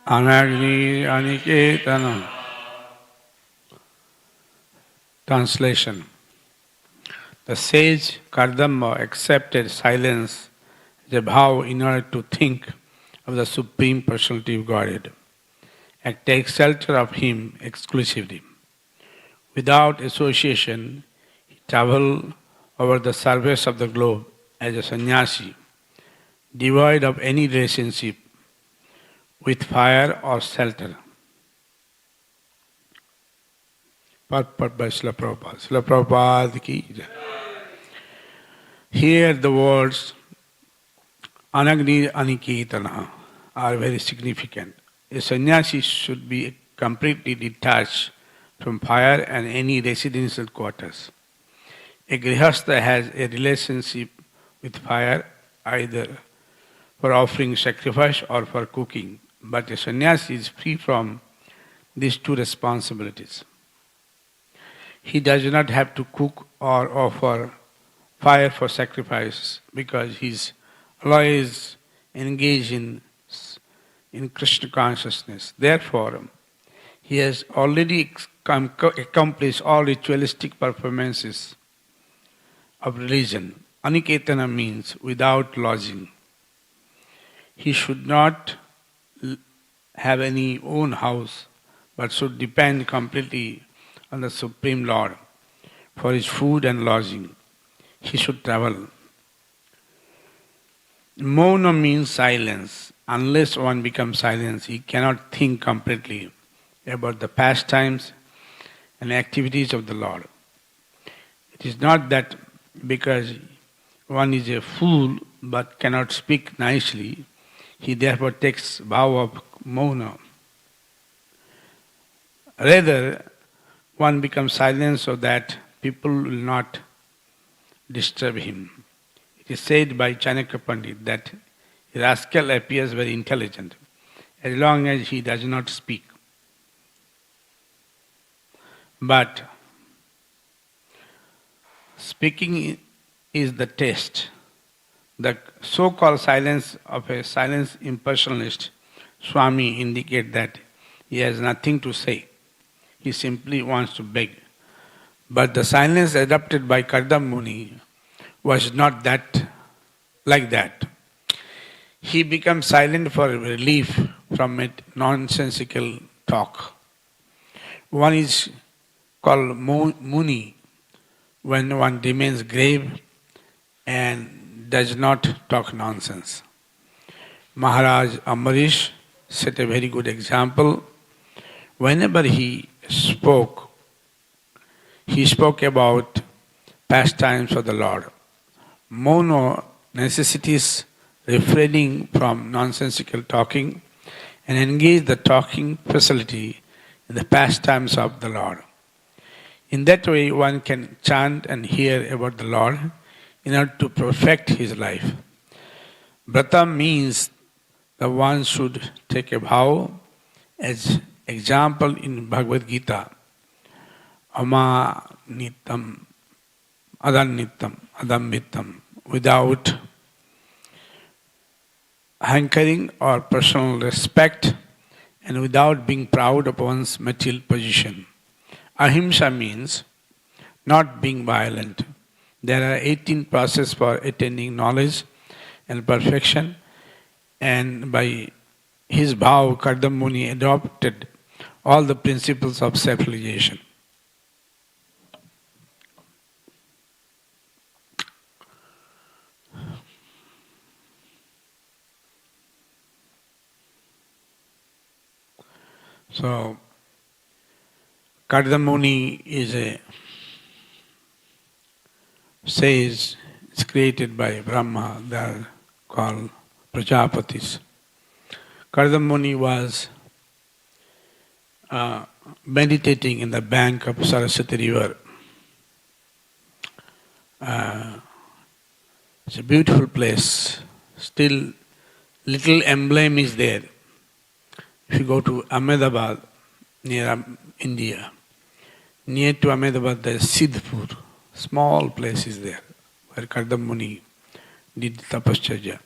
Anagni Aniketana. Translation. The sage Kardama accepted silence as a vow in order to think of the Supreme Personality of Godhead and take shelter of Him exclusively. Without association, he traveled over the surface of the globe as a sannyasi, devoid of any relationship with fire or shelter. Purport by Srila Prabhupada. Srila Prabhupada ki jai. Here the words Anagni Aniketana are very significant. A sannyasi should be completely detached from fire and any residential quarters. A grihastha has a relationship with fire either for offering sacrifice or for cooking, but a sannyasi is free from these two responsibilities. He does not have to cook or offer fire for sacrifice because his law is engaged in Krishna consciousness. Therefore, he has already accomplished all ritualistic performances of religion. Aniketana means without lodging. He should not have any own house, but should depend completely on the Supreme Lord for his food and lodging. He should travel. Mauna means silence. Unless one becomes silent, he cannot think completely about the pastimes and activities of the Lord. It is not that because one is a fool but cannot speak nicely, he therefore takes vow of mauna. Rather, one becomes silent so that people will not disturb him. It is said by Chanakya Pandit that a rascal appears very intelligent as long as he does not speak. But speaking is the test. The so-called silence of a silence impersonalist, Swami, indicate that he has nothing to say. He simply wants to beg. But the silence adopted by Kardama Muni was not that like that. He becomes silent for relief from a nonsensical talk. One is called Muni when one remains grave and does not talk nonsense. Maharaj Ambarish set a very good example. Whenever he spoke about pastimes of the Lord. Mono necessities refraining from nonsensical talking and engage the talking facility in the pastimes of the Lord. In that way, one can chant and hear about the Lord in order to perfect his life. Brata means that one should take a vow as example in Bhagavad Gita. Ama nitam, adanitam, adambitam, without hankering or personal respect and without being proud of one's material position. Ahimsa means not being violent. There are 18 processes for attaining knowledge and perfection, and by his vow, Kardama Muni adopted all the principles of self-realization. So, Kardama Muni is a sage. It's created by Brahma. They are called Prajapatis. Kardama Muni was meditating in the bank of Saraswati River. It's a beautiful place. Still, little emblem is there. If you go to Ahmedabad, near India, near to Ahmedabad there is Siddhpur. Small place is there, where Kardama Muni did tapascharya.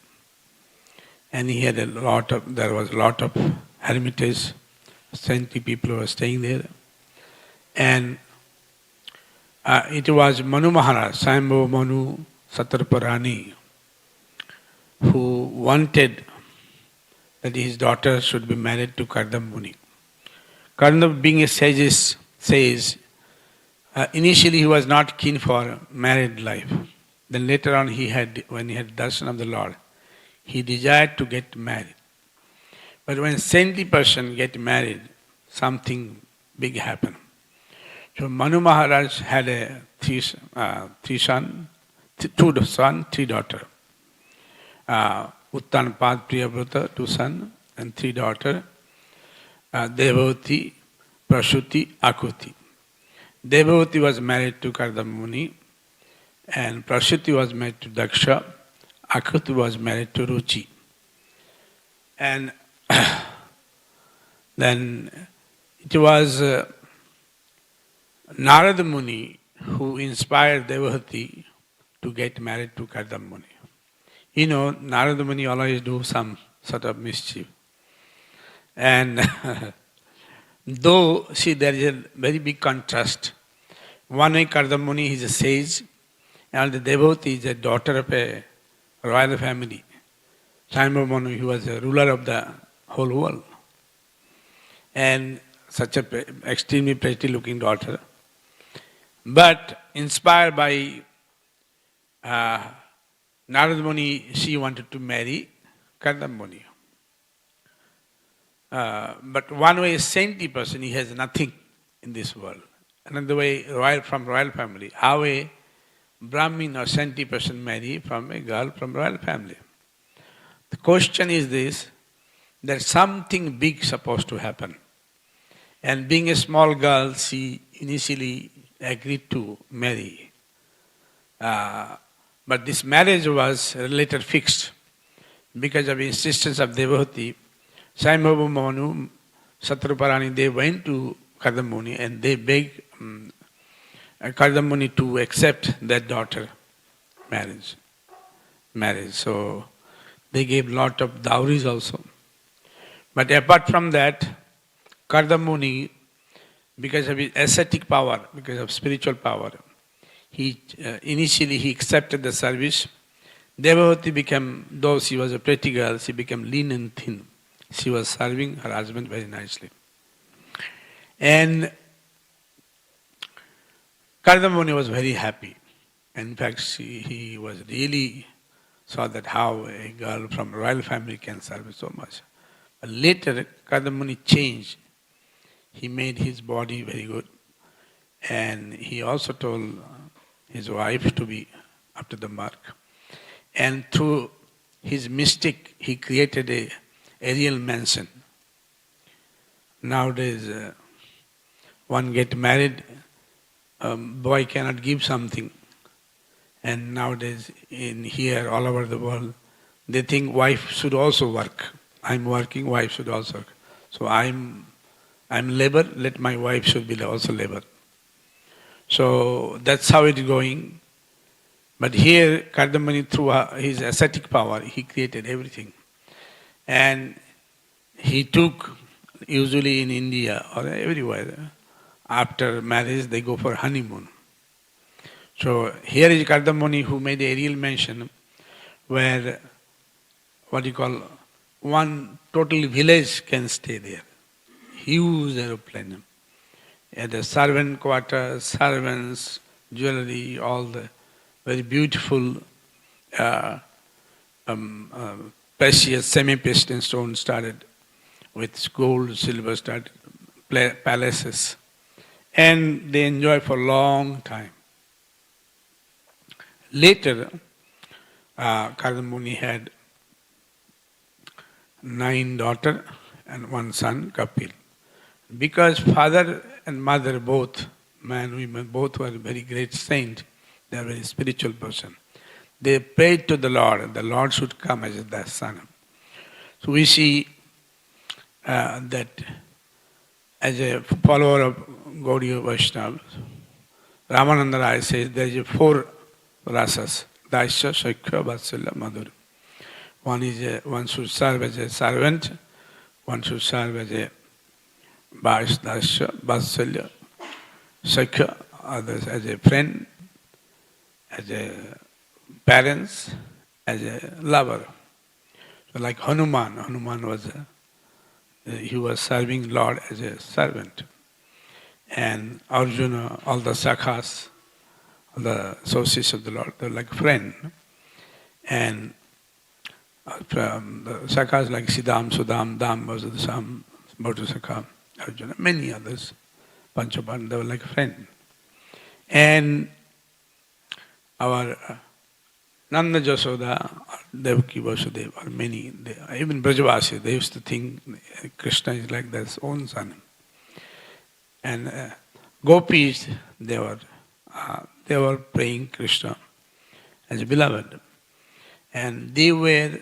And he had there was a lot of hermitage, saintly people who were staying there. And it was Manu Maharaj, Samba Manu Satarparani, who wanted that his daughter should be married to Kardam Muni. Kardam, being a sage, says, initially he was not keen for married life. Then later on, when he had darshan of the Lord, he desired to get married. But when saintly person get married, something big happened. So Manu Maharaj had two sons, three daughters. Uttanpad Priyavrata, 2 sons, and 3 daughters. Devavati, Prasuti, Akuti. Devavati was married to Kardama Muni, and Prasuti was married to Daksha. Akuti was married to Ruchi. And then it was Narada Muni who inspired Devavati to get married to Kardama Muni. You know, Narada Muni always do some sort of mischief. And though, see, there is a very big contrast. One way Kardama Muni is a sage, and the Devavati is a daughter of a royal family. Samba Manu, he was a ruler of the whole world. And such a extremely pretty looking daughter. But inspired by Narada Muni, she wanted to marry Kardama Muni. But one way a saintly person, he has nothing in this world. Another way, from royal family. How a Brahmin or saintly person marry from a girl from royal family? The question is this, that something big supposed to happen. And being a small girl, she initially agreed to marry. But this marriage was later fixed because of the insistence of Devavati. Sambhavu Manu, Satraparani, they went to Kardama Muni and they begged Kardama Muni to accept that daughter marriage. So they gave lot of dowries also. But apart from that, Kardama Muni, because of his ascetic power, because of spiritual power, initially he accepted the service. Devavati became, though she was a pretty girl, she became lean and thin. She was serving her husband very nicely. And Kardama Muni was very happy. In fact, he was really saw that how a girl from a royal family can serve so much. But later, Kardama Muni changed. He made his body very good. And he also told his wife to be up to the mark. And through his mystic, he created a aerial mansion. Nowadays, one get married, boy cannot give something. And nowadays, in here, all over the world, they think wife should also work. I'm working, wife should also work. So I'm labor, let my wife should be also labor. So that's how it is going. But here, Kardama Muni, through his ascetic power, he created everything. And he took, usually in India or everywhere, after marriage they go for honeymoon. So here is Kardama Muni who made a real mansion where, one total village can stay there. Huge aeroplane. And the servant quarters, servants, jewelry, all the very beautiful precious semi-precious stone started with gold, silver, started palaces. And they enjoy for a long time. Later, Kardama Muni had 9 daughters and 1 son, Kapil. Because father and mother, both, man, women, both were very great saints, they are very spiritual person. They prayed to the Lord should come as their son. So we see that as a follower of Gaudiya Vaishnava, Ramananda Rai says there is 4 rasas, Daisya, Shaikya, Vatsalya, Madhurya. One should serve as a servant, one should serve as a Vasalya, Sakya, others as a friend, as a parents, as a lover. So like Hanuman was he was serving Lord as a servant. And Arjuna, all the sakhas, all the associates of the Lord, they're like friend. And from the sakhas like Siddham, Sudam, Dam was the Sam, Bhauta Sakha, Arjuna, many others, Panchapan, they were like friend. And our Nanda Jasoda, Devaki Vasudeva, or many, even Brajavasi, they used to think Krishna is like their own son. And gopis, they were praying Krishna as a beloved. And they were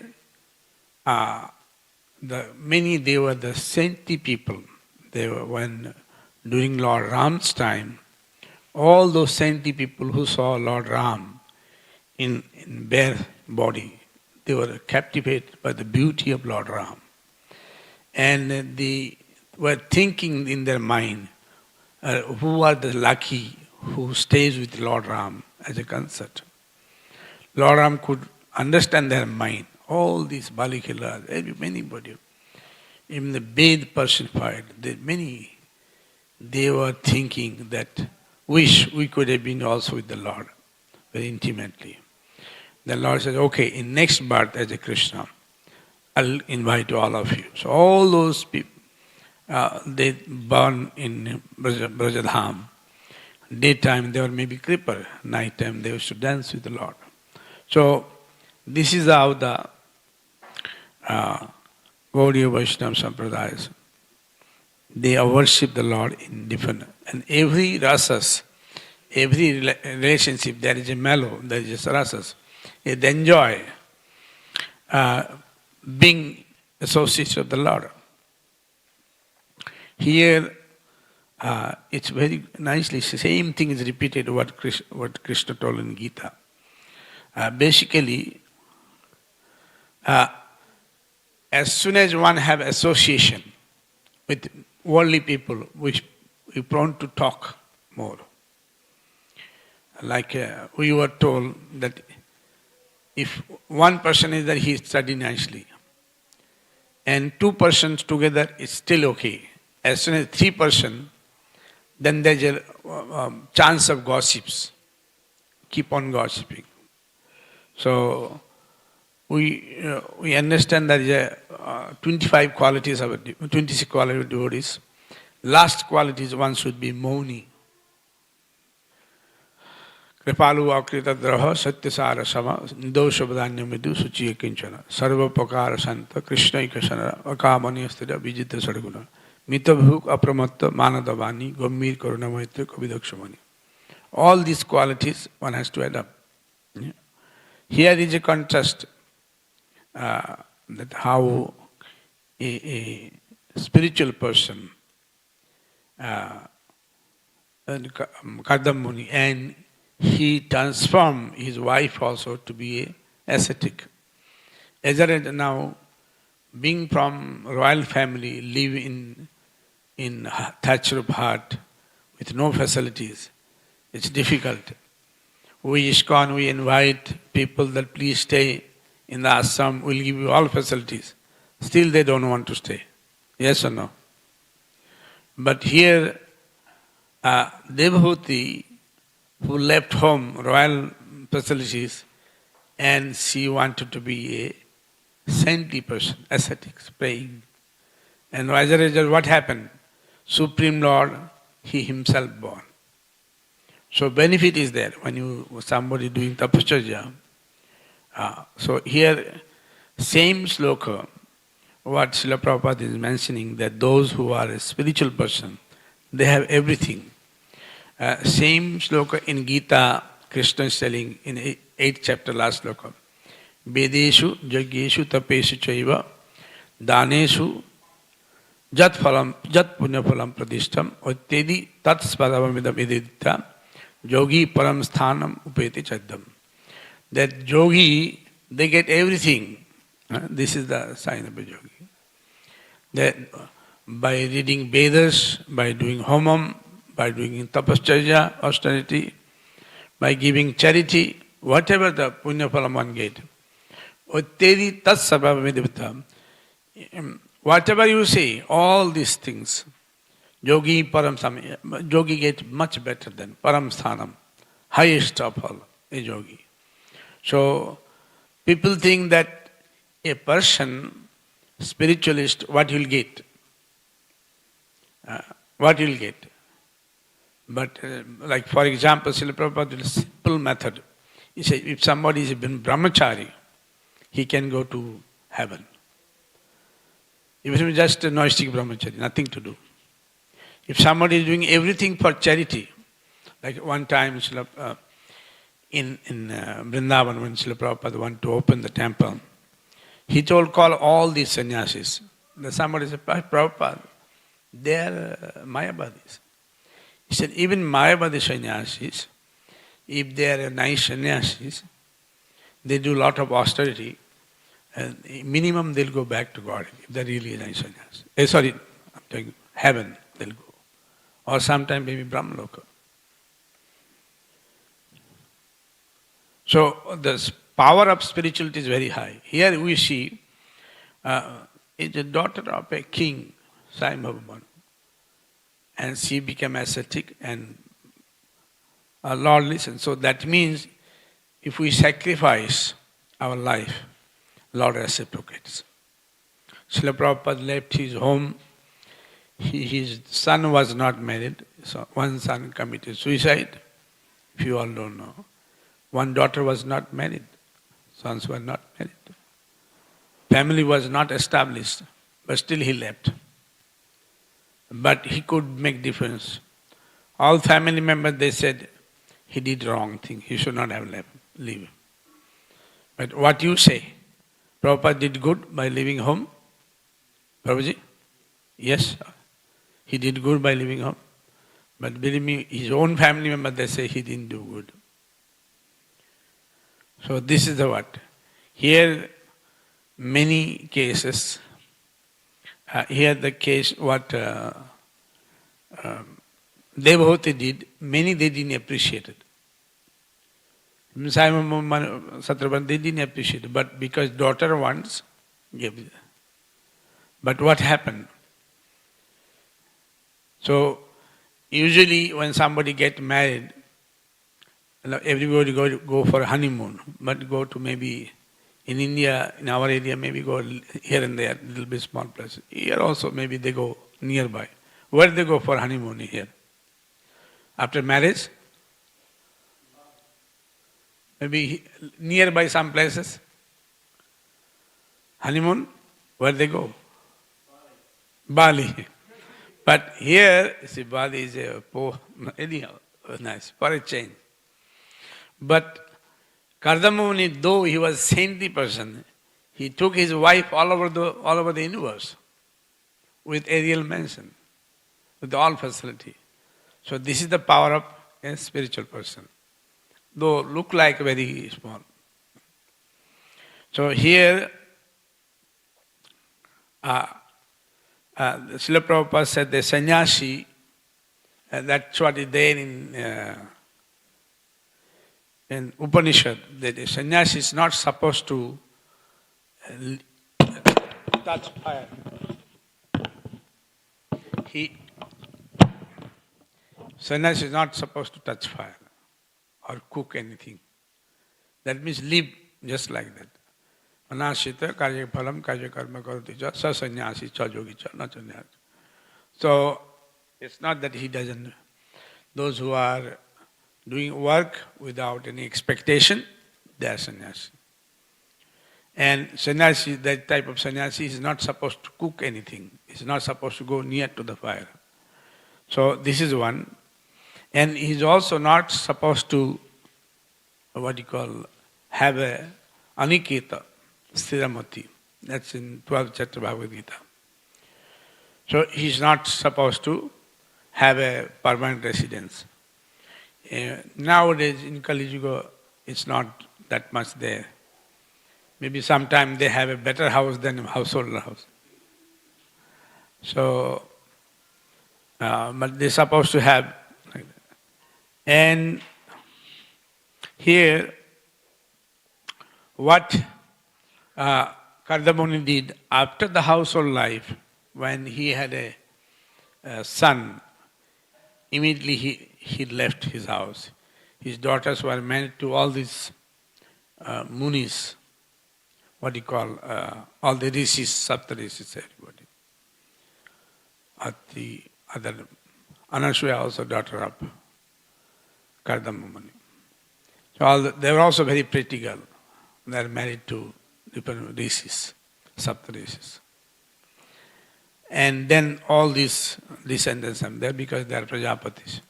the saintly people. They were during Lord Ram's time, all those saintly people who saw Lord Ram in bare body, they were captivated by the beauty of Lord Ram. And they were thinking in their mind, who are the lucky who stays with Lord Ram as a consort. Lord Ram could understand their mind. All these Balikilas, anybody, even the Ved personified, they were thinking that wish we could have been also with the Lord very intimately. The Lord says, okay, in next birth as a Krishna, I'll invite all of you. So all those people, they born in Brajadham. Daytime they were maybe crippled, nighttime they used to dance with the Lord. So this is how the Gaudiya Vaishnava Sampradayas, they worship the Lord in different, and every rasas, every relationship, there is a mellow, there is a rasas. They enjoy being associates of the Lord. Here, it's very nicely, same thing is repeated what Krishna told in Gita. Basically, as soon as one have association with worldly people, we prone to talk more. Like we were told that if one person is there, he study nicely, and two persons together is still okay. As soon as three person, then there's a chance of gossips. Keep on gossiping. So we understand that there are 25 qualities of 26 qualities of devotees. Last qualities one should be Mauni. Kripalu akrita draha satyasara sama dosha vadanya midu suchiya kinchana sarva pakara santa krishna ikasana akamani astira vijita sarguna mitabhuk apramatta manadavani gammir karuna maitra kavidakshamani. All these qualities one has to adopt. Here is a contrast that how a spiritual person, Kadam Muni, and he transformed his wife also to be a ascetic. As a now, being from royal family, live in thatcher of hut with no facilities, it's difficult. We ISKCON, we invite people that please stay in the ashram, we'll give you all facilities. Still they don't want to stay. Yes or no? But here, Devhuti, who left home, royal facilities, and she wanted to be a saintly person, ascetics, praying. And as a result, what happened? Supreme Lord, he himself born. So benefit is there when somebody doing tapacharya. So here, same sloka, what Srila Prabhupada is mentioning, that those who are a spiritual person, they have everything. Same sloka in Gita, Krishna is telling in 8th chapter, last sloka. Vedeshu, Jagyeshu, Tapeshu Chaiva, Daneshu, Jat Punya Phalam Pradishtam, Ottedi Tat Spadavamidam Ididita, Yogi Param Sthanam Upeti Chaddam. That yogi, they get everything. This is the sign of a yogi. That by reading Vedas, by doing homam, by doing tapascharya, austerity, by giving charity, whatever the punya phalam one get. Uttedi tat sabhavamidivita. Whatever you say, all these things, yogi param sam, yogi gets much better than param sthanam, highest of all, a yogi. So, people think that a person, spiritualist, what he'll get? What he'll get? But like for example, Srila Prabhupada will simple method. He says, if somebody is been brahmachari, he can go to heaven. If he is just a noistic brahmachari, nothing to do. If somebody is doing everything for charity, like one time in Vrindavan, when Srila Prabhupada wanted to open the temple, he told, call all these sannyasis. Somebody said, Prabhupada, they are Mayavadis. He said, even Mayavadi sannyasis, if they are nice sannyasis, they do a lot of austerity, and minimum they'll go back to God if they're really nice sannyasis. I'm telling you, heaven they'll go. Or sometime maybe Brahmaloka. So the power of spirituality is very high. Here we see is a daughter of a king, Samba Prabhu, and she became ascetic and Lord listens. So that means if we sacrifice our life, Lord reciprocates. Srila Prabhupada left his home. His son was not married, so one son committed suicide, if you all don't know. One daughter was not married, sons were not married. Family was not established, but still he left. But he could make difference. All family members, they said, he did wrong thing, he should not have left, leave. But what you say, Prabhupada did good by leaving home? Prabhuji? Yes, he did good by leaving home. But believe me, his own family members, they say he didn't do good. So this is the what? Here, many cases, here the case what Devahoti did, many they didn't appreciate it. Satrapan, they didn't appreciate it, but because daughter wants, gave it. But what happened? So, usually when somebody gets married, everybody go for a honeymoon, but go to maybe in India, in our area, maybe go here and there, little bit small places. Here also maybe they go nearby. Where they go for honeymoon here? After marriage? Maybe nearby some places. Honeymoon? Where they go? Bali. But here, see, Bali is a poor, anyhow, nice, for a change. But Kardamamuni, though he was saintly person, he took his wife all over the universe with aerial mansion, with all facility. So this is the power of a spiritual person, though look like very small. So here, Srila Prabhupada said the sannyasi, that's what is there in Upanishad, that a sannyasi is not supposed to touch fire. Sannyasi is not supposed to touch fire or cook anything. That means live just like that. Anashita karya phalam karya karma karati cha sa sannyasi cha yogi cha na sannyasi. So it's not that he doesn't. Those who are doing work without any expectation, they are sannyasi. And sannyasi, that type of sannyasi is not supposed to cook anything. He's not supposed to go near to the fire. So this is one. And he's also not supposed to, have a aniketa, sthiramati. That's in 12th chapter Bhagavad Gita. So he's not supposed to have a permanent residence. Nowadays in Kali Yuga, it's not that much there. Maybe sometime they have a better house than a household house. So, but they're supposed to have like that. And here, what Kardamuni did after the household life, when he had a son, immediately he left his house. His daughters were married to all these munis, what do you call, all the rishis, saptarishis, everybody. At the other, Anasuya also daughter of Kardamuni. So they were also very pretty girl. They are married to different rishis, saptarishis. And then all these descendants are there because they are Prajapatis.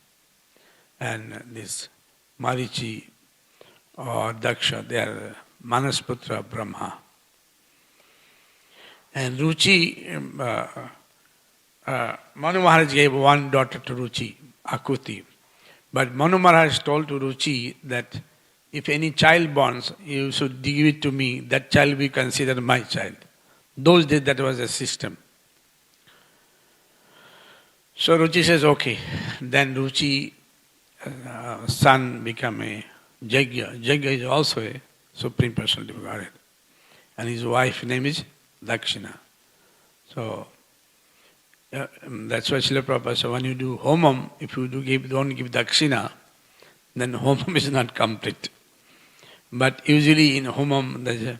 And this Marichi or Daksha, they are Manasputra Brahma. And Ruchi, Manu Maharaj gave one daughter to Ruchi, Akuti. But Manu Maharaj told to Ruchi that if any child borns, you should give it to me, that child will be considered my child. Those days that was a system. So Ruchi says, okay. Then Ruchi son become a Jagya. Jagya is also a Supreme Personality of Godhead. And his wife's name is Dakshina. So that's why Srila Prabhupada said, when you do homam, if you don't give Dakshina, then homam is not complete. But usually in homam, there's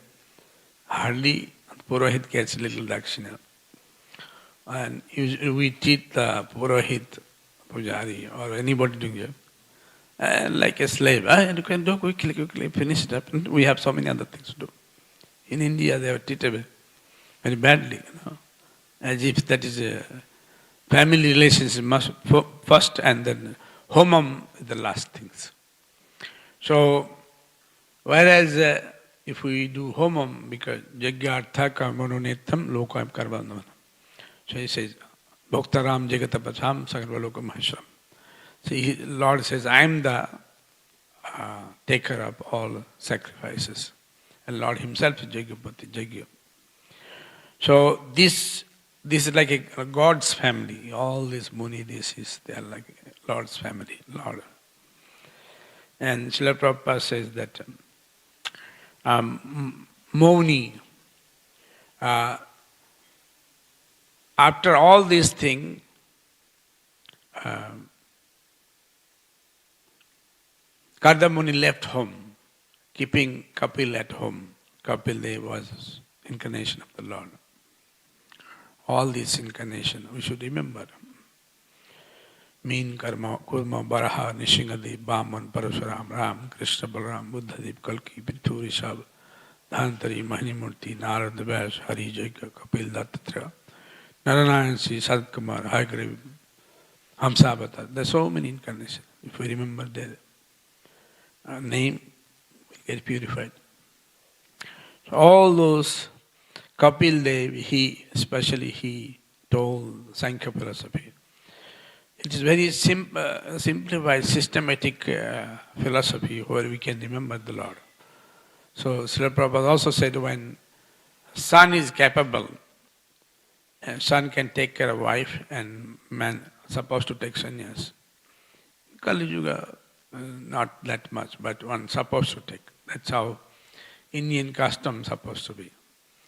hardly Purohit gets little Dakshina. And we treat the Purohit, Pujari, or anybody doing it, like a slave. You can do quickly, finish it up. And we have so many other things to do. In India, they are treated very badly, as if that is a family relationship must first and then homam is the last things. So, whereas if we do homam, because Jagya Arthaka Mononetam Lokam Karvanam. So he says, Bhoktaram Jagatapacham Sakarvalokam Maheshwaram. So Lord says, I am the taker of all sacrifices. And Lord himself is Jagyapati, Jagya. So this is like a God's family. All these Muni, they are like Lord's family, Lord. And Srila Prabhupada says that Moni, after all these things, Kardamuni left home, keeping Kapil at home. Kapil Dev was incarnation of the Lord. All these incarnation, we should remember. Meen Karma, Kurma, Baraha, Nishingadev, Bhaman, Parasuram, Ram, Krishna, Balaram, Buddhadev, Kalki, Prithu, Rishabh, Dhantari, Mahanimurti, Narad, Vyas, Hari, Jagya, Kapil, Dattatreya, Naranayan, Sri, Sadkumar, Hayagriv, Hamsabata. There are so many incarnations. If we remember their name, we get purified. So all those Kapil Dev, he told Sankhya philosophy. It is very simplified, systematic philosophy where we can remember the Lord. So Srila Prabhupada also said when son is capable, son can take care of wife and man supposed to take sannyas. Kali Yuga, not that much, but one supposed to take. That's how Indian custom supposed to be.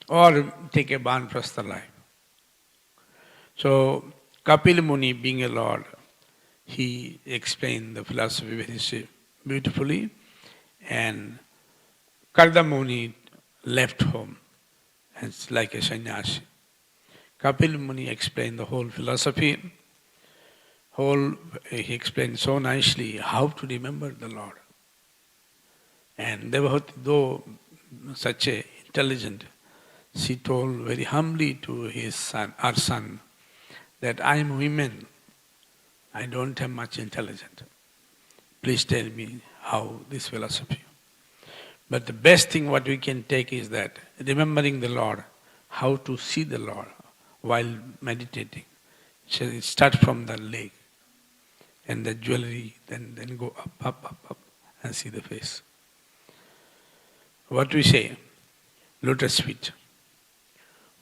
Or take a Banprastha life. So Kapil Muni, being a Lord, he explained the philosophy very beautifully, and Kardamuni left home as like a sannyasi. Kapil Muni explained the whole philosophy. He explained so nicely how to remember the Lord. And Devahati, though such a intelligent, she told very humbly to our son, that I am women, I don't have much intelligence. Please tell me how this philosophy. But the best thing what we can take is that remembering the Lord, how to see the Lord while meditating. So it starts from the leg and the jewelry, then go up and see the face. What we say, lotus feet.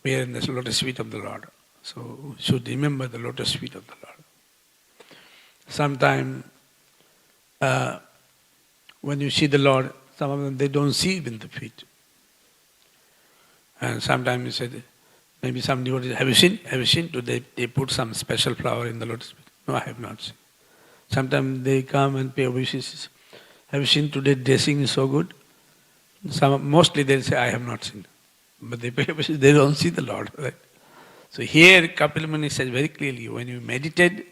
We are in the lotus feet of the Lord. So we should remember the lotus feet of the Lord. Sometimes when you see the Lord, some of them they don't see even the feet. And sometimes you said, maybe some devotees, have you seen? Have you seen? They put some special flower in the lotus feet. No, I have not seen. Sometimes they come and pay obeisances. Have you seen today dressing is so good? Mostly they'll say, I have not seen. But they pay obeisances, they don't see the Lord. Right? So here Kapil Muni says very clearly, when you meditate,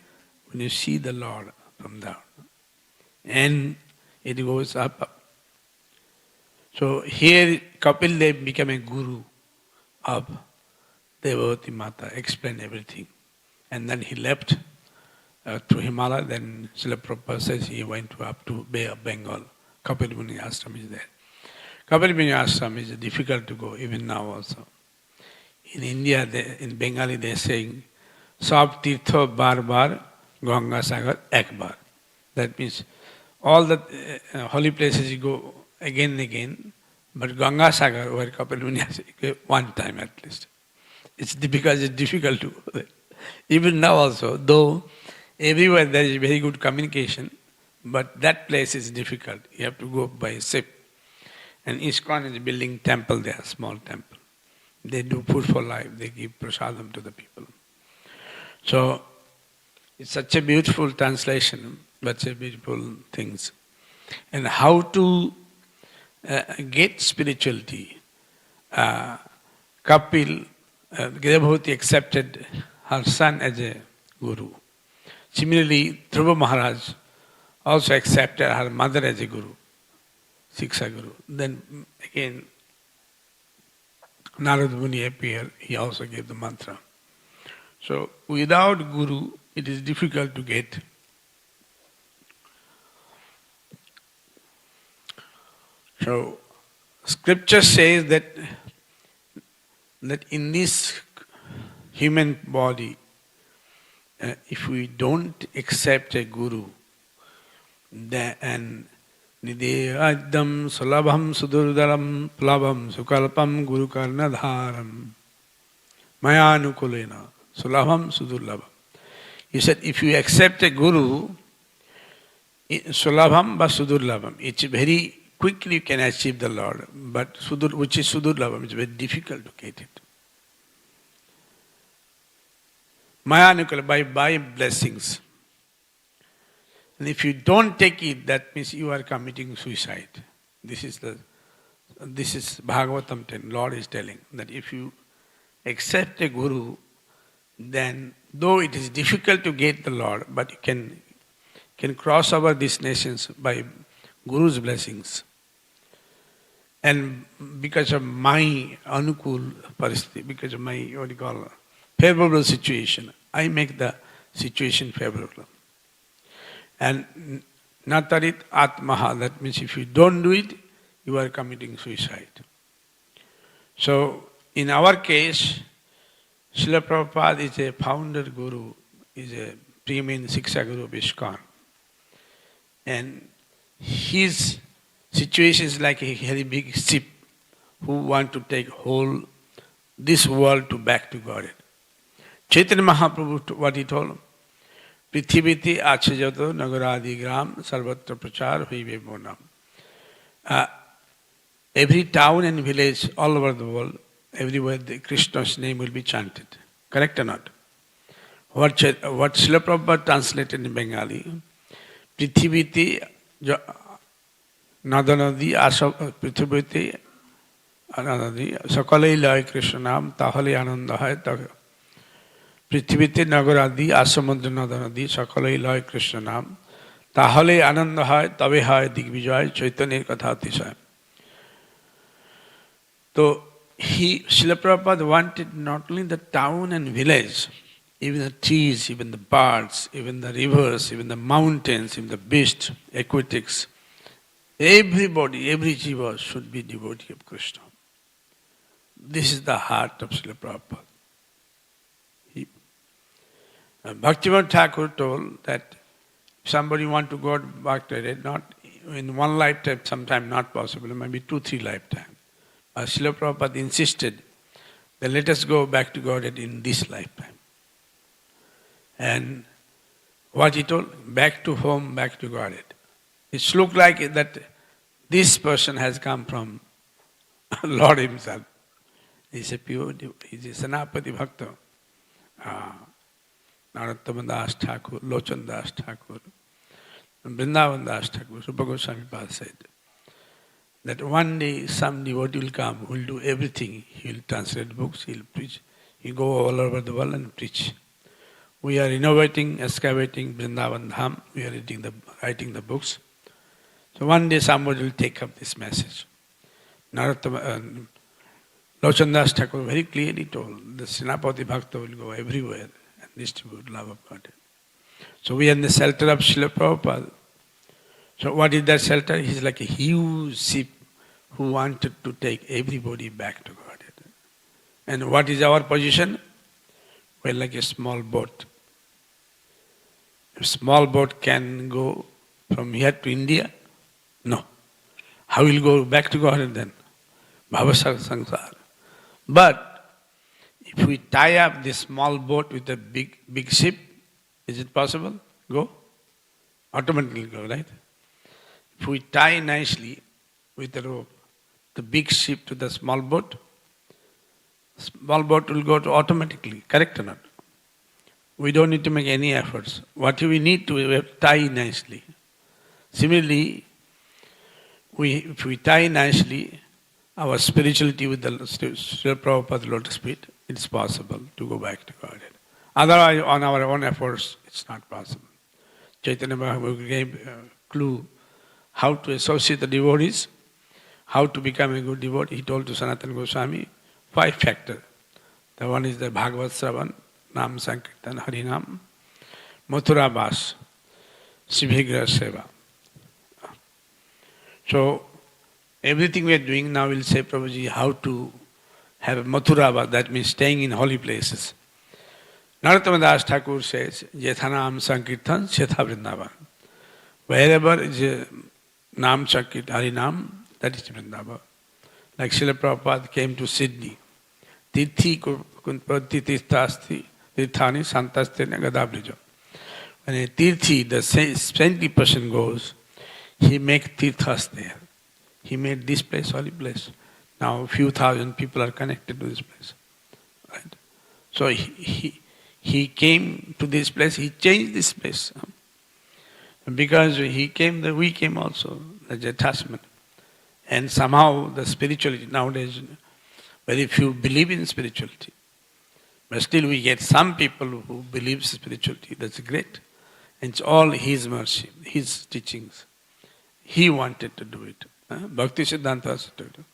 when you see the Lord from down, and it goes up. So here Kapil Dev became a guru of Devavati Mata, explained everything. And then he left to Himalaya, then Srila Prabhupada says he went up to Bay of Bengal. Kapil Muni Ashram is there. Kapil Muni Ashram is difficult to go, even now also. In India, in Bengali they are saying, Sab Tirtho Bar Bar, Ganga Sagar Ek Bar. That means all the holy places you go again and again, but Ganga Sagar, where Kapil Muni has one time at least. It's because it's difficult to go there. Even now also, though everywhere there is very good communication, but that place is difficult. You have to go by ship. And ISKCON is building temple there, small temple. They do food for life, they give prasadam to the people. So, it's such a beautiful translation, such a beautiful things. And how to get spirituality. Kapil, Devavati accepted her son as a guru. Similarly, Dhruva Maharaj also accepted her mother as a guru, Siksha Guru. Then again, Narada Muni appeared, he also gave the mantra. So, without guru, it is difficult to get. So, scripture says that in this human body, if we don't accept a guru, then nideyadam sulabham sudurdaram plabham sukalpam guru karnadharam mayanukulena sulabham sudurlabham. He said, if you accept a guru, sulabham ba sudurlabham, it's very quickly you can achieve the Lord, but which is sudurlabham, it's very difficult to get it. Mayanukula, by blessings. And if you don't take it, that means you are committing suicide. This is Bhagavatam 10. Lord is telling that if you accept a guru, then though it is difficult to get the Lord, but you can cross over these nations by Guru's blessings. And because of my anukul paristiti, because of my favorable situation, I make the situation favorable. And natarit atmaha, that means if you don't do it, you are committing suicide. So, in our case, Srila Prabhupada is a founder guru, is a preeminent Siksha Guru of ISKCON. And his situation is like a very big ship who want to take this world back to God. Chaitanya Mahaprabhu, what he told? Prithiviti achajato nagaradi gram sarvatra prachar hoive monam. Every town and village all over the world, everywhere Krishna's name will be chanted. Correct or not? What Srila Prabhupada translated in Bengali, Prithiviti nadanadi Prithiviti anadadi sakalai lai Krishna nam tahale ananda hai Prithivite nagaradi asamudra nadanadi sakalai lai Krishna nam tahale ananda hai tabe hai digvijay chaitanya katha tisay. So, Srila Prabhupada wanted not only the town and village, even the trees, even the birds, even the rivers, even the mountains, even the beasts, aquatics, everybody, every jiva should be devotee of Krishna. This is the heart of Srila Prabhupada. Bhaktivinoda Thakur told that if somebody want to go back to it, not in one lifetime, sometime not possible, maybe 2-3 lifetimes. Srila Prabhupada insisted that let us go back to Godhead in this lifetime. And what he told? Back to home, back to Godhead. It looked like that this person has come from Lord himself. He's a pure, he's a Sanapati Bhakta. Narottama Das Thakur, Lochan Das Thakur, Vrindavan Das Thakur, Rupa Goswami Pad said that one day some devotee will come who will do everything. He will translate books, he will preach, he will go all over the world and preach. We are innovating, excavating Vrindavan Dham, we are writing the books. So one day somebody will take up this message. Narottama, Lochan Das Thakur very clearly told, the Senapati Bhakta will go everywhere and distribute love of God. So we are in the shelter of Srila Prabhupada. So what is that shelter? He's like a huge ship who wanted to take everybody back to God. And what is our position? We're like a small boat. A small boat can go from here to India? No. How will go back to God then? Bhavasar Sansar. But if we tie up this small boat with a big ship, is it possible? Go? Automatically go, right? If we tie nicely with a rope the big ship to the small boat will go to automatically, correct or not? We don't need to make any efforts. What we need to, we have to tie nicely. Similarly, if we tie nicely our spirituality with the Srila Prabhupada lotus feet, it's possible to go back to God. Otherwise, on our own efforts, it's not possible. Chaitanya Mahaprabhu gave a clue how to associate the devotees, how to become a good devotee. He told to Sanatana Goswami 5 factors. The one is the Bhagavad Sravan, Nam Sankirtan, Harinam, Mathura Vas, Sibhigra Seva. So, everything we are doing now will say, Prabhuji, how to have a Mathura Vas, that means staying in holy places. Narottama Das Thakur says, Yethanam Sankirtan, Shetha Vrindavan. Wherever is a Nam Sankirtan, Harinam, that is Vrindavan. Like Srila Prabhupada came to Sydney. Tirthi Kunpati Tirthasti, Tirthani Santastena Gadabrija. When a Tirthi, the saintly person goes, he makes Tirthas there. He made this place holy place. Now a few thousand people are connected to this place. Right? So he came to this place, he changed this place. Because he came, we came also, that's attachment. And somehow the spirituality, nowadays very few believe in spirituality. But still we get some people who believe spirituality, that's great. And it's all his mercy, his teachings. He wanted to do it. Bhakti Siddhanta has to do it.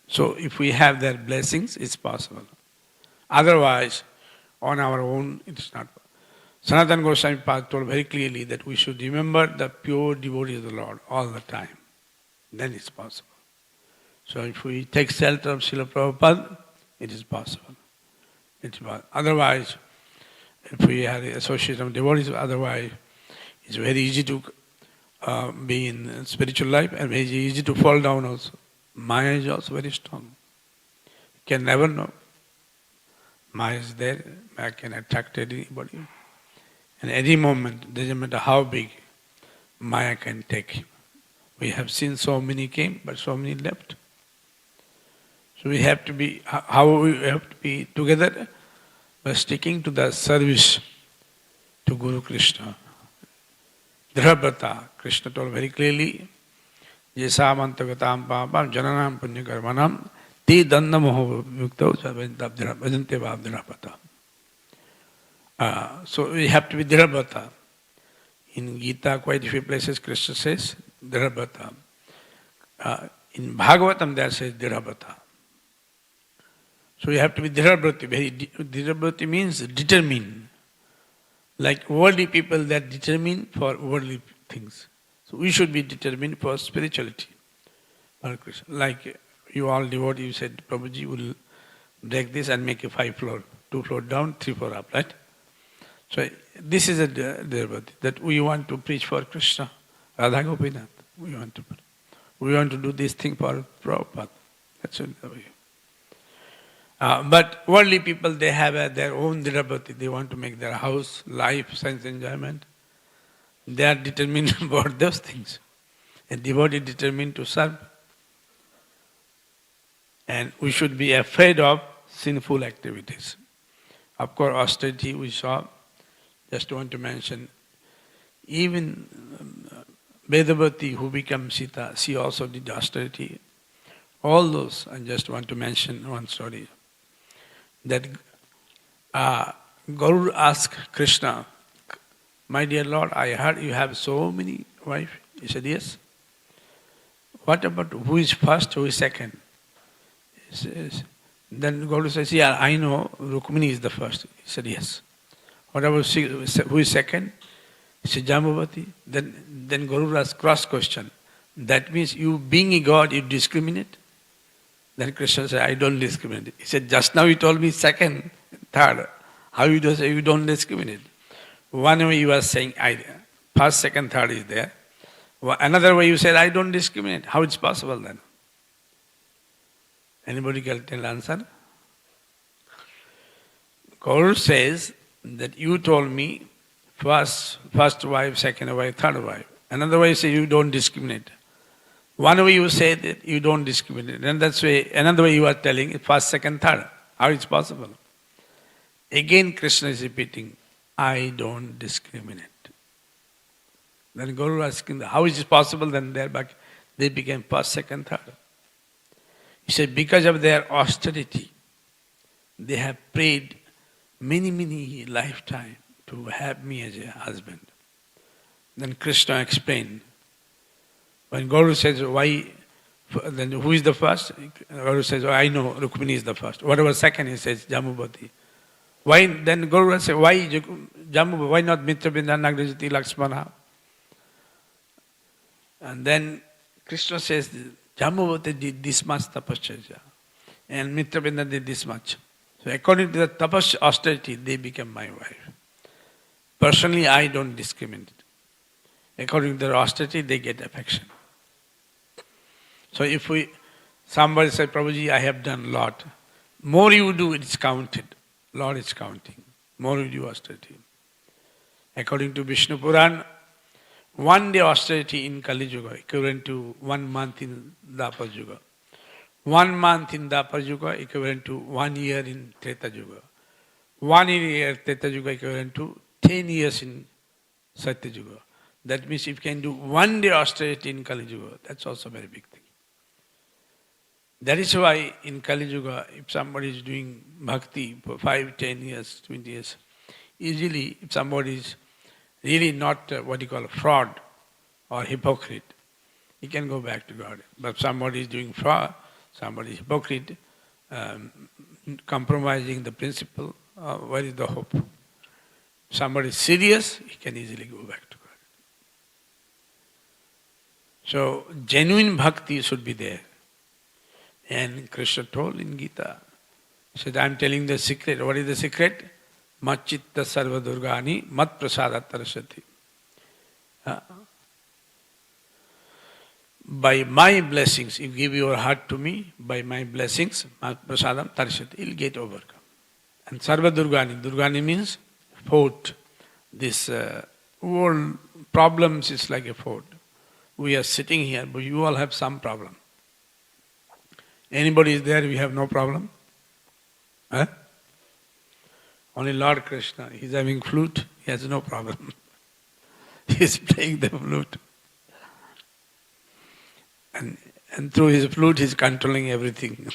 So if we have their blessings, it's possible. Otherwise, on our own, it's not possible. Sanatana Goswami Pad told very clearly that we should remember the pure devotee of the Lord all the time. Then it's possible. So if we take shelter of Srila Prabhupada, it is possible. Otherwise, if we have the association of devotees, otherwise it's very easy to be in spiritual life and very easy to fall down also. Maya is also very strong. You can never know. Maya is there, Maya can attract anybody. And any moment, doesn't matter how big, Maya can take. We have seen so many came, but so many left. So we have to be, how we have to be together? By sticking to the service to Guru Krishna. Dhrabrata, Krishna told very clearly, Jesavantagatam papam jananam punyakarmanam te dandamoho yukta bhajante bhav dhrabrata. So we have to be Dhirabhata. In Gita, quite a few places Krishna says Dhirabhata. In Bhagavatam there says Dhirabhata. So you have to be Dhirabhrati. Dhirabhrati means determined. Like worldly people, they are determined for worldly things. So we should be determined for spirituality. Like you all devotees, you said, Prabhuji will break this and make a 5 floor, 2 floor down, 3 floor up, right? So this is a Dhirabhrati, that we want to preach for Krishna, Radha Gopinath. We want to do this thing for Prabhupada. That's the way. But worldly people, they have their own dirabhati. They want to make their house, life, sense enjoyment. They are determined about those things. A devotee determined to serve. And we should be afraid of sinful activities. Of course, austerity we saw. Just want to mention, even Vedavati who became Sita, she also did austerity. All those, I just want to mention one story. That Garuda asked Krishna, "My dear Lord, I heard you have so many wives." He said, "Yes." "What about who is first, who is second?" He says, then Garuda says, "Yeah, I know Rukmini is the first." He said, "Yes." "What about who is second?" He said, "Jambavati." Then Garuda asked cross question. "That means you being a god, you discriminate?" Then Krishna said, "I don't discriminate." He said, "Just now you told me second, third. How you do say you don't discriminate?" One way you are saying, first, second, third is there. Another way you said, "I don't discriminate." How it's possible then? Anybody can tell answer? Gaur says that you told me first wife, second wife, third wife. Another way you say you don't discriminate. One way you say that you don't discriminate. And that's way, another way you are telling first, second, third. How it's possible? Again Krishna is repeating, "I don't discriminate." Then Guru asking, how is it possible? Then they became first, second, third. He said, because of their austerity, they have prayed many lifetimes to have me as a husband. Then Krishna explained. When Guru says, why, then who is the first? Guru says, "Oh, I know, Rukmini is the first." Whatever second, he says, Jambavati. Why, then Guru says, why Jambavati, why not Mitrabinda, Nagrajati, Lakshmana? And then Krishna says, Jambavati did this much tapasya, and Mitrabinda did this much. So according to the tapas austerity, they became my wife. Personally, I don't discriminate. According to their austerity, they get affection. So if somebody says, "Prabhuji, I have done a lot." More you do, it's counted. Lord is counting. More you do austerity. According to Vishnu Puran, one day austerity in Kali Yuga equivalent to 1 month in Dwapar Yuga. 1 month in Dwapar Yuga equivalent to 1 year in Treta Yuga. 1 year in Treta Yuga equivalent to 10 years in Satya Yuga. That means if you can do 1 day austerity in Kali Yuga, that's also a very big thing. That is why in Kali Yuga, if somebody is doing bhakti for 5, 10 years, 20 years, easily if somebody is really not what you call a fraud or hypocrite, he can go back to God. But if somebody is doing fraud, somebody is hypocrite, compromising the principle, where is the hope? If somebody is serious, he can easily go back to God. So genuine bhakti should be there. And Krishna told in Gita, he said, "I am telling the secret." What is the secret? Machitta sarva durgani mat prasadat tarasati. By my blessings, you give your heart to me, by my blessings, mat prasadam tarasati, you'll get overcome. And sarva durgani means fort. This world problems is like a fort. We are sitting here, but you all have some problem. Anybody is there, we have no problem? Huh? Only Lord Krishna, he's having flute, he has no problem. He's playing the flute. And through his flute, he's controlling everything.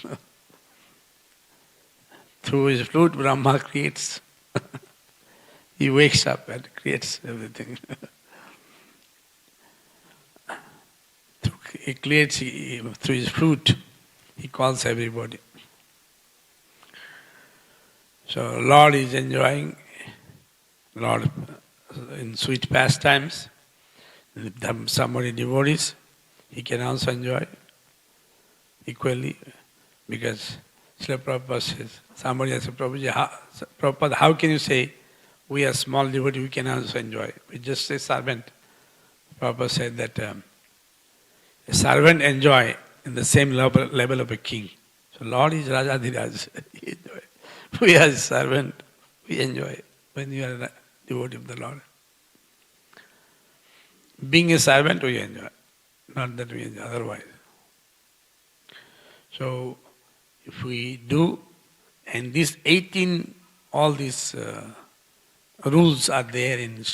Through his flute, Brahma creates. He wakes up and creates everything. He creates through his flute. He calls everybody. So Lord is enjoying, Lord in sweet pastimes. If somebody devotees, he can also enjoy equally, because Srila Prabhupada says, somebody has said, Prabhupada, how can you say we are small devotees, we can also enjoy? We just say servant. Prabhupada said that a servant enjoy in the same level of a king. So Lord is Rajadhiraj. He enjoy. We are servant, we enjoy when you are a devotee of the Lord. Being a servant, we enjoy. Not that we enjoy otherwise. So, if we do, and these 18, all these rules are there in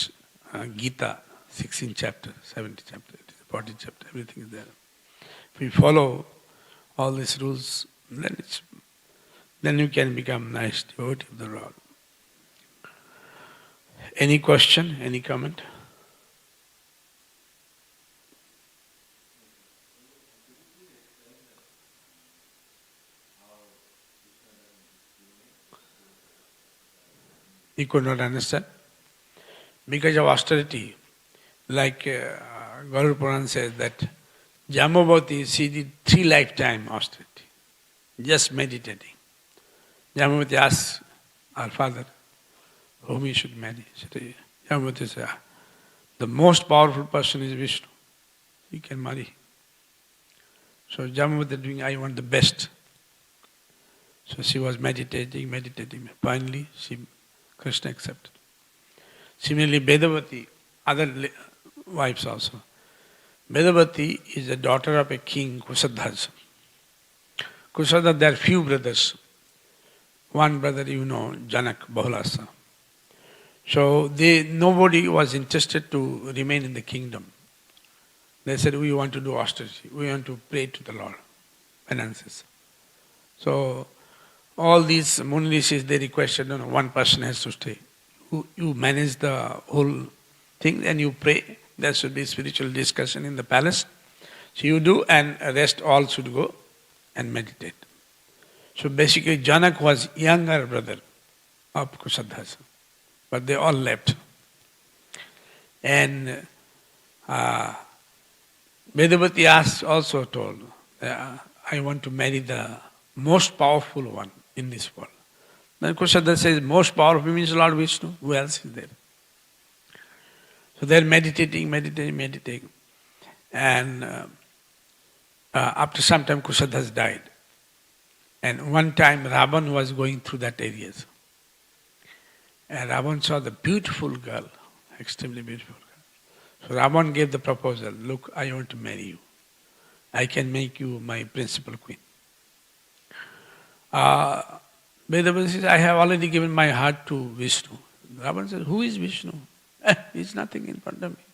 Gita, 16th chapter, 17th chapter, 14th chapter, everything is there. If we follow all these rules, then you can become nice devotee of the Lord. Any question, any comment? You could not understand? Because of austerity, like Garuda Puran says that Jamabati, she did 3 lifetime austerity, just meditating. Jamabati asked our father whom he should marry. Jamabati said, the most powerful person is Vishnu. He can marry. So Jamabati doing, I want the best. So she was meditating. Finally, Krishna accepted. Similarly, Vedavati, other wives also. Vedavati is the daughter of a king, Kusadhas. Kusadhas, there are few brothers. One brother, Janak, Bahulasa. So nobody was interested to remain in the kingdom. They said, we want to do austerity. We want to pray to the Lord. Penances. So all these Munirishis, they requested, no, one person has to stay. You manage the whole thing and you pray. There should be spiritual discussion in the palace. So you do, and rest all should go and meditate. So basically Janak was younger brother of Kusadhas, but they all left. And Vedavati also told, I want to marry the most powerful one in this world. Then Kusadhas says, most powerful means Lord Vishnu. Who else is there? So they're meditating. And after some time, Kusadhas died. And one time, Ravan was going through that areas. And Ravan saw the beautiful girl, extremely beautiful girl. So Ravan gave the proposal, look, I want to marry you. I can make you my principal queen. Vedavati says, I have already given my heart to Vishnu. Ravan says, who is Vishnu? He's nothing in front of me.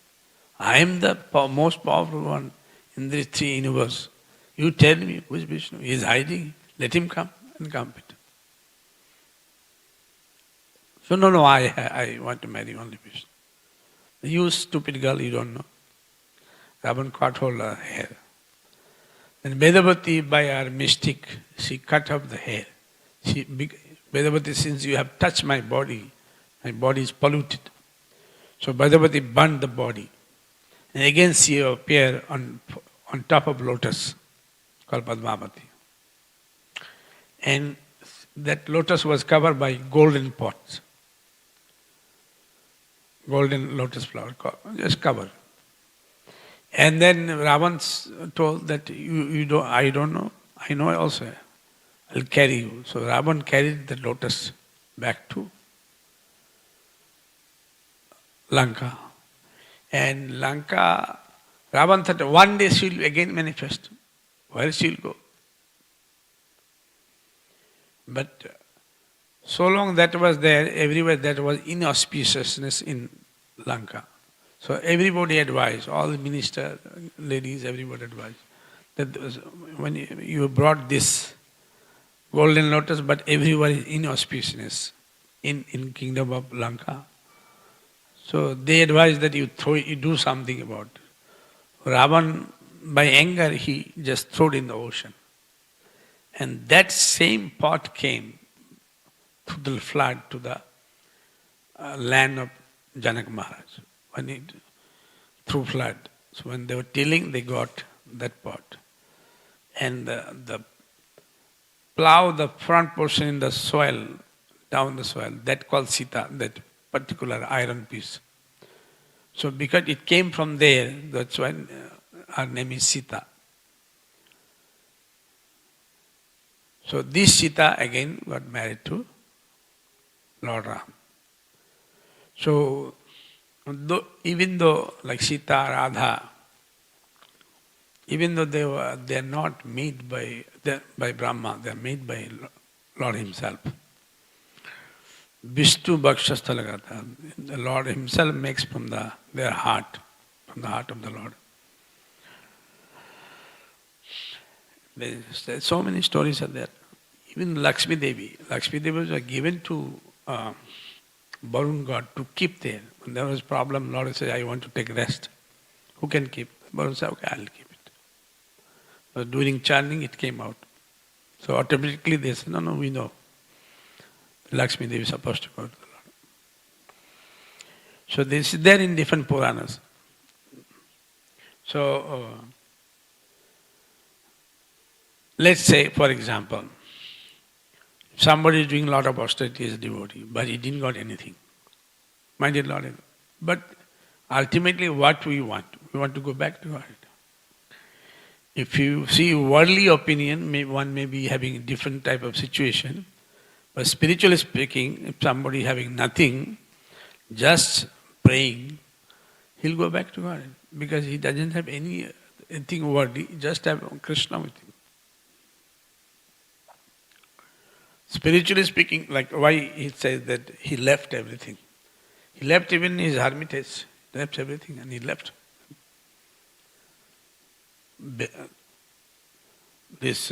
I am the most powerful one in these 3 universes. You tell me who is Vishnu. He is hiding. Let him come and compete. So no, I want to marry only Vishnu. You stupid girl, you don't know. Ravan caught hold of her hair. Then Vedavati, by her mystic, she cut off the hair. Vedavati, since you have touched my body is polluted. So Vedavati burned the body. And again she appeared on top of lotus, called Padmavati. And that lotus was covered by golden pots. Golden lotus flower, just covered. And then Ravan told that I don't know. I know also. I'll carry you. So Ravan carried the lotus back to Lanka. And Lanka, Ravan thought one day she will again manifest. Where she will go? But so long that was there, everywhere that was inauspiciousness in Lanka. So everybody advised, all the minister, ladies, everybody advised that when you brought this golden lotus, but everywhere is inauspiciousness in kingdom of Lanka. So they advised that you do something about it. Ravan, by anger, he just threw it in the ocean. And that same pot came through the flood to the land of Janak Maharaj. Through flood. So when they were tilling, they got that pot. And the plow, the front portion in the soil, down the soil, that called Sita, that particular iron piece. So because it came from there, that's why our name is Sita. So this Sita again got married to Lord Ram. So even though like Sita, Radha, even though they are not made by Brahma, they are made by Lord Himself. Vishnu Bhakshastha Lagata. The Lord Himself makes from their heart, from the heart of the Lord. There's so many stories are there. Even Lakshmi Devi. Lakshmi Devi was given to Varun God to keep there. When there was a problem, Lord said, I want to take rest. Who can keep? Varun said, okay, I'll keep it. So during chanting, it came out. So automatically they said, no, we know. Lakshmi Devi is supposed to go to the Lord. So this is there in different Puranas. So let's say, for example, somebody is doing a lot of austerity as a devotee, but he didn't got anything. My dear Lord, but ultimately what we want to go back to God. If you see worldly opinion, one may be having a different type of situation, but spiritually speaking, if somebody having nothing, just praying, he'll go back to God because he doesn't have anything worldly, just have Krishna with him. Spiritually speaking, like why he says that he left everything. He left even his hermitage, he left everything and he left. This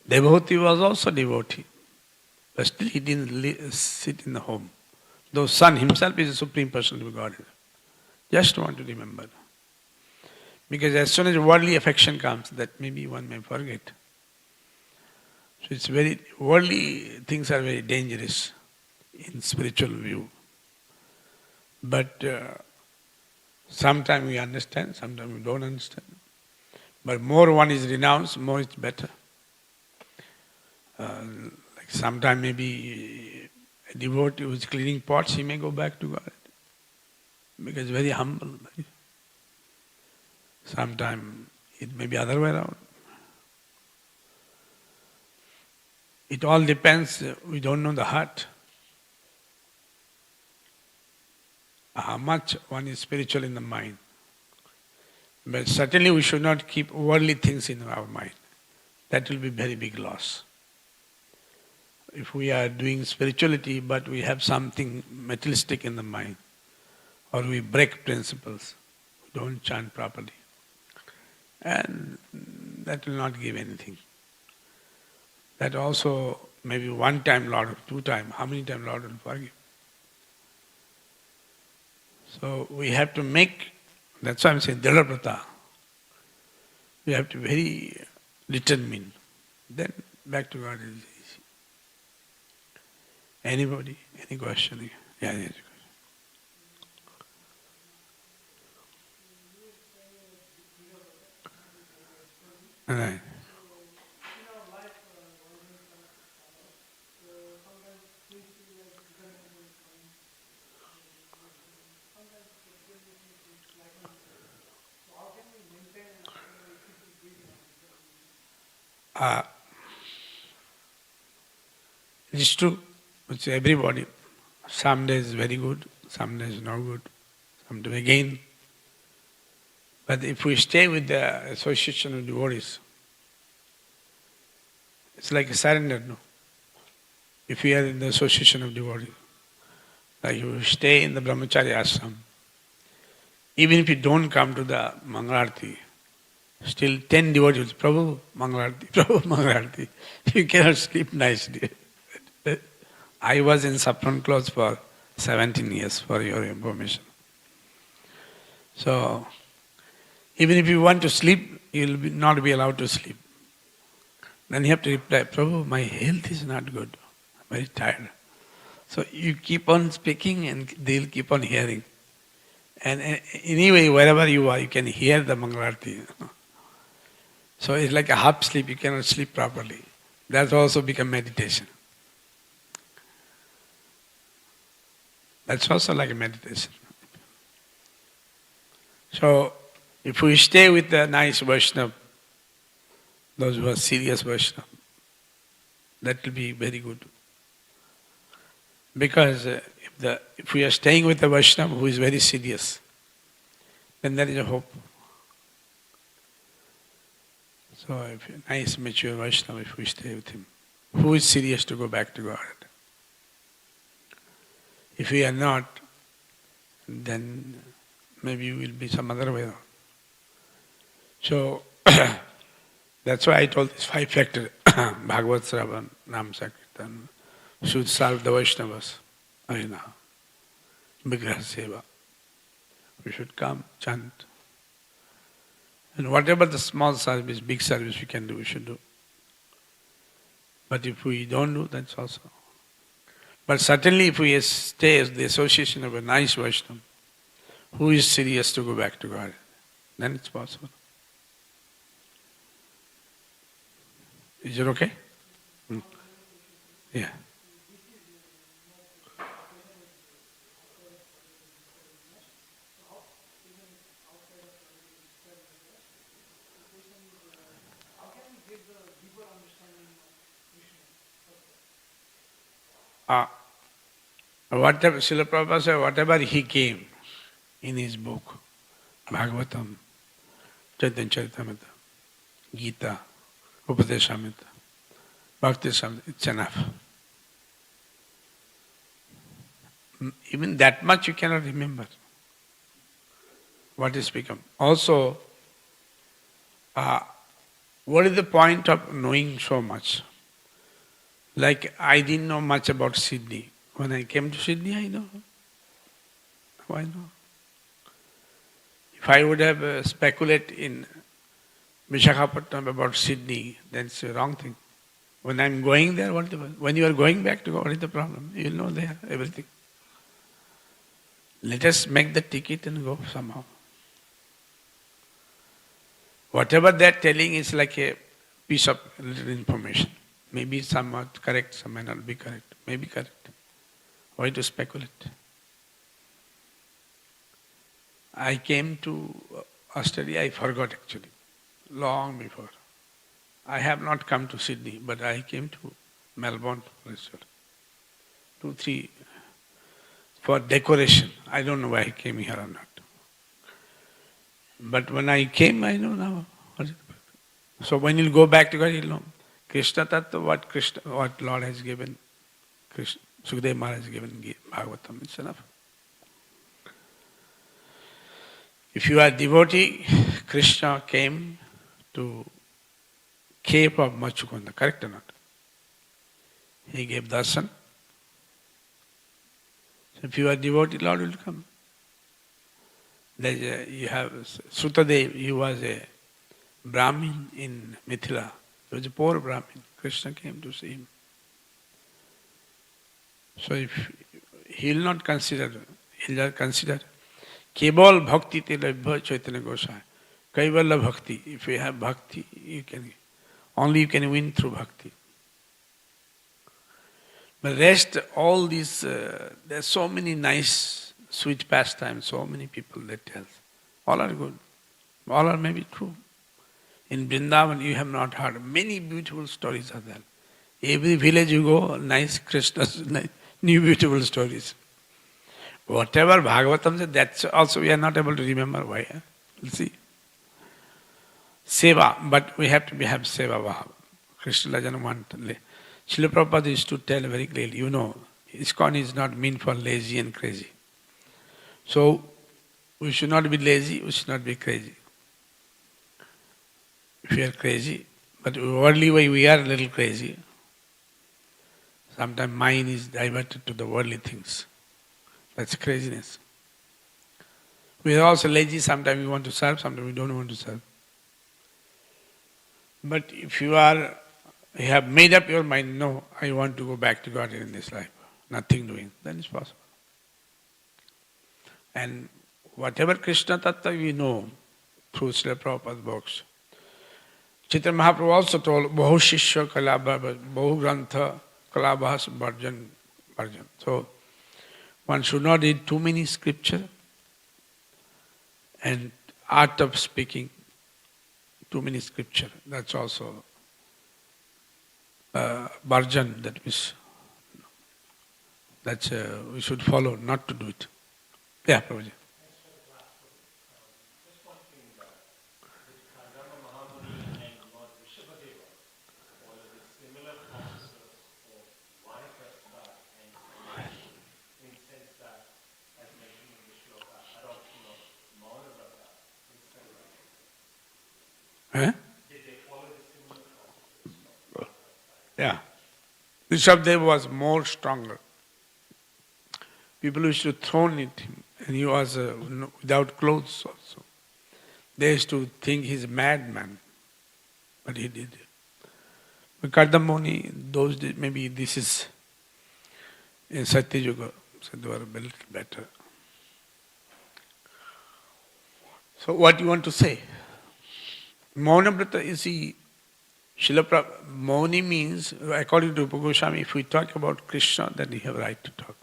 devotee was also devotee, but still he didn't sit in the home. Though son himself is a supreme personality of God. Just want to remember. Because as soon as worldly affection comes, that maybe one may forget. So it's worldly things are very dangerous in spiritual view. But sometimes we understand, sometimes we don't understand. But more one is renounced, more it's better. Like sometime maybe a devotee who is cleaning pots, he may go back to God. Because very humble. Sometimes it may be other way around. It all depends, we don't know the heart. How much one is spiritual in the mind. But certainly we should not keep worldly things in our mind. That will be very big loss. If we are doing spirituality but we have something materialistic in the mind, or we break principles, we don't chant properly, and that will not give anything. That also maybe one time Lord or two times, how many times Lord will forgive? So we have to make, that's why I'm saying Dalaprata. We have to be very determined. Then back to God is easy. Anybody? Any question? Yeah, yes. Right. It's true. It's everybody. Some days very good, some days not good, some days again. But if we stay with the association of devotees, it's like a surrender, no? If we are in the association of devotees, like you stay in the brahmacharya ashram, even if you don't come to the Mangalarti, still 10 devotees, Prabhu, Mangalarti, Prabhu, Mangalarti. You cannot sleep nicely. I was in saffron clothes for 17 years, for your information. So, even if you want to sleep, you will not be allowed to sleep. Then you have to reply, Prabhu, my health is not good. I'm very tired. So you keep on speaking and they'll keep on hearing. And anyway, wherever you are, you can hear the Mangalarti. So it's like a half sleep, you cannot sleep properly. That's also become meditation. That's also like a meditation. So, if we stay with the nice Vaishnava, those who are serious Vaishnava, That will be very good. Because if we are staying with a Vaishnava who is very serious, then there is a hope. So if a nice mature Vaishnava, if we stay with him, who is serious to go back to God? If we are not, then maybe we will be some other way around. So that's why I told this 5 factor Bhagavad Sravan, Nam Sankirtan should serve the Vaishnavas. Arina, Vigraha Seva. We should come, chant. And whatever the small service, big service we can do, we should do. But if we don't do, that's also. But certainly if we stay as the association of a nice Vaishnava, who is serious to go back to God, then it's possible. Is it okay? Yeah. Whatever Srila Prabhupada said, whatever he gave in his book, Bhagavatam, Chaitanya Charitamrita, Gita, Upadeshamrita, Bhakti Samrita, it's enough. Even that much you cannot remember what is become. Also, what is the point of knowing so much? Like I didn't know much about Sydney. When I came to Sydney, I know. Why not? If I would have speculated in Visakhapatnam about Sydney, then it's a wrong thing. When I'm going there, what is the problem? When you are going back to go, what is the problem? You'll know there everything. Let us make the ticket and go somehow. Whatever they are telling is like a piece of little information. Maybe some are correct, some may not be correct. Maybe correct. Why to speculate? I came to Australia, I forgot actually, long before. I have not come to Sydney, but I came to Melbourne for 2, 3, for decoration. I don't know why I came here or not. But when I came, I know now. So when you'll go back to God, you'll know. Krishna Tattva, what Lord has given, Sukadeva Maharaj has given Bhagavatam, it's enough. If you are devotee, Krishna came to cave of Machukunda, correct or not? He gave darshan. So if you are devotee, Lord will come. You have Sutadev, he was a Brahmin in Mithila. He was a poor Brahmin. Krishna came to see him. So if he will not consider, he will consider Kebal Bhakti Telabha Chaitanya Gosai. Kaivalya Bhakti. If you have Bhakti, you can win through Bhakti. But rest, all these, there are so many nice, sweet pastimes, so many people that tell. All are good. All are maybe true. In Vrindavan, you have not heard. Many beautiful stories are there. Every village you go, nice Krishna's, new beautiful stories. Whatever Bhagavatam says, that's also we are not able to remember why. We'll see. Seva, but we have to have seva bhava. Krishna doesn't want. Srila Prabhupada used to tell very clearly, ISKCON is not meant for lazy and crazy. So, we should not be lazy, we should not be crazy. If we are crazy, but worldly way we are a little crazy. Sometimes mind is diverted to the worldly things. That's craziness. We are also lazy, sometimes we want to serve, sometimes we don't want to serve. But if you have made up your mind, no, I want to go back to God in this life, nothing doing, then it's possible. And whatever Krishna Tattva we know through Srila Prabhupada's books, Chaitanya Mahaprabhu also told, Bahu Shishya Kalabha, Bahu Grantha Kalabhas Bharjan. So, one should not read too many scripture and art of speaking too many scripture. That's also Varjan, that means that's we should follow, not to do it. Yeah, Prabhuji. Eh? Yeah. Rishabdev was more stronger. People used to throw at him, and he was without clothes also. They used to think he's a madman, but he did. But Kardamoni, those days, maybe this is in Satya Yuga, so they were a little better. So what you want to say? Mauna is the Srila Prabhupada. Mauni means, according to Rupa Goswami, if we talk about Krishna, then we have right to talk.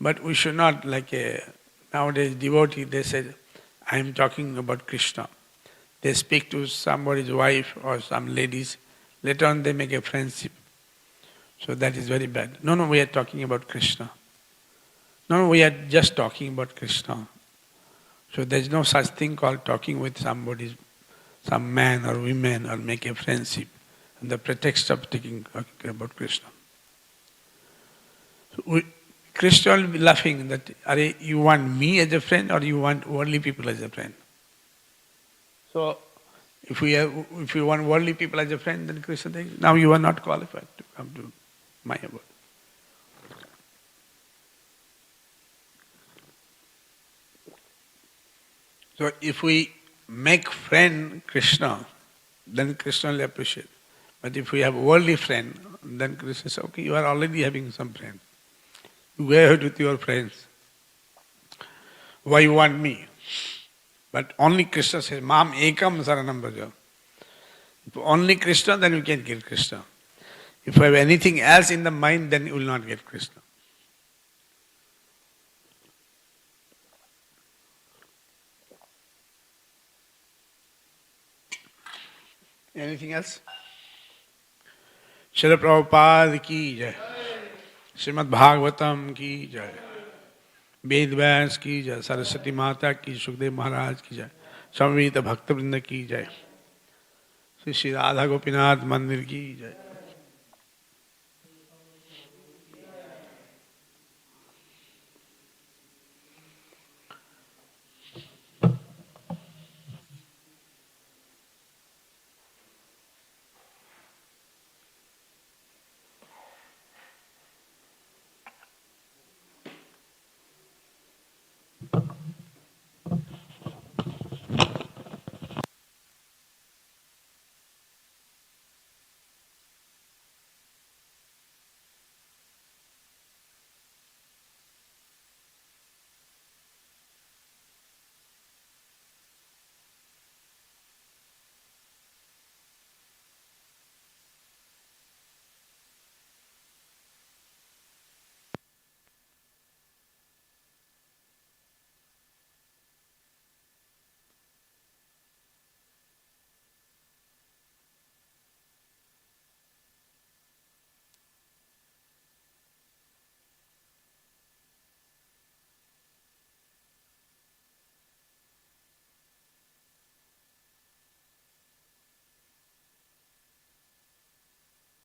But we should not, like nowadays devotee, they say, I am talking about Krishna. They speak to somebody's wife or some ladies, later on they make a friendship. So that is very bad. No, we are talking about Krishna. No, we are just talking about Krishna. So there is no such thing called talking with somebody, some man or women, or make a friendship, on the pretext of talking about Krishna. So Krishna will be laughing that, are you want me as a friend or you want worldly people as a friend? So if you want worldly people as a friend, then Krishna thinks, now you are not qualified to come to my abode. So if we make friend Krishna, then Krishna will appreciate. But if we have worldly friend, then Krishna says, okay, you are already having some friends. You go ahead with your friends. Why you want me? But only Krishna says, Mam ekam saranam bhaja. If only Krishna, then you can get Krishna. If you have anything else in the mind, then you will not get Krishna. Anything else? Srila Prabhupada ki jai. Srimad Bhagavatam ki jai. Ved Vyas ki jai. Saraswati Mata ki, Sukdev Maharaj ki jai. Samvita Bhakta Vrinda ki jai. Shri Radha Gopinath Mandir ki jai.